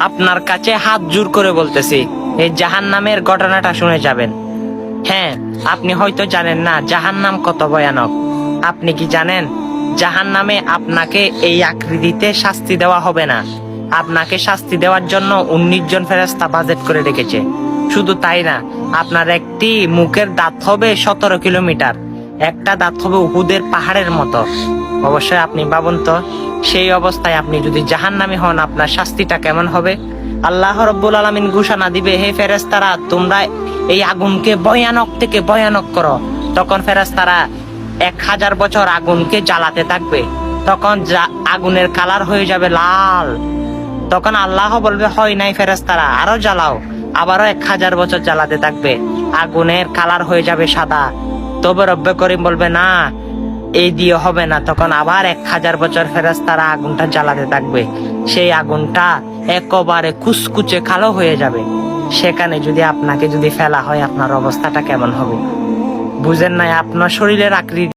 আপনার কাছে হাত জোর করে বলতেছি, এই জাহান্নামের ঘটনাটা শুনে যাবেন। হ্যাঁ, আপনি হয়তো জানেন না জাহান্নাম কত ভয়ানক। আপনি কি জানেন জাহান্নামে আপনাকে এই আকৃতিতে শাস্তি দেওয়া হবে না। আপনাকে শাস্তি দেওয়ার জন্য 19 জন ফেরেশতা বাজেট করে রেখেছে। শুধু তাই না, আপনার একটি মুখের দাঁত হবে 17 কিলোমিটার, একটা দাঁত হবে উহুদের পাহাড়ের মতো। অবশ্যই আপনি ভাবুন তো, সেই অবস্থায় আপনি যদি জাহান্নামী হন আপনার শাস্তিটা কেমন হবে। আল্লাহ রাব্বুল আলামিন ঘোষণা দিবে, হে ফেরেশতারা তোমরা এই আগুনকে ভয়ানক থেকে ভয়ানক করো। তখন ফেরেশতারা 1000 বছর আগুনকে জ্বালাতে থাকবে। তখন আগুনের কালার হয়ে যাবে লাল। তখন আল্লাহ বলবে, হয় নাই ফেরেশতারা, আরো জ্বালাও। আবারও 1000 বছর জ্বালাতে থাকবে, আগুনের কালার হয়ে যাবে সাদা। তবে রব্বে করিম বলবে, না এই দিয়ে হবে না। তখন আবার 1000 বছর ফেরেশতারা আগুনটা জ্বালাতে থাকবে, সেই আগুনটা একেবারে কুচকুচে কালো হয়ে যাবে। সেখানে যদি আপনাকে ফেলা হয় আপনার অবস্থাটা কেমন হবে বুঝেন নাই? আপনার শরীরের আকৃতি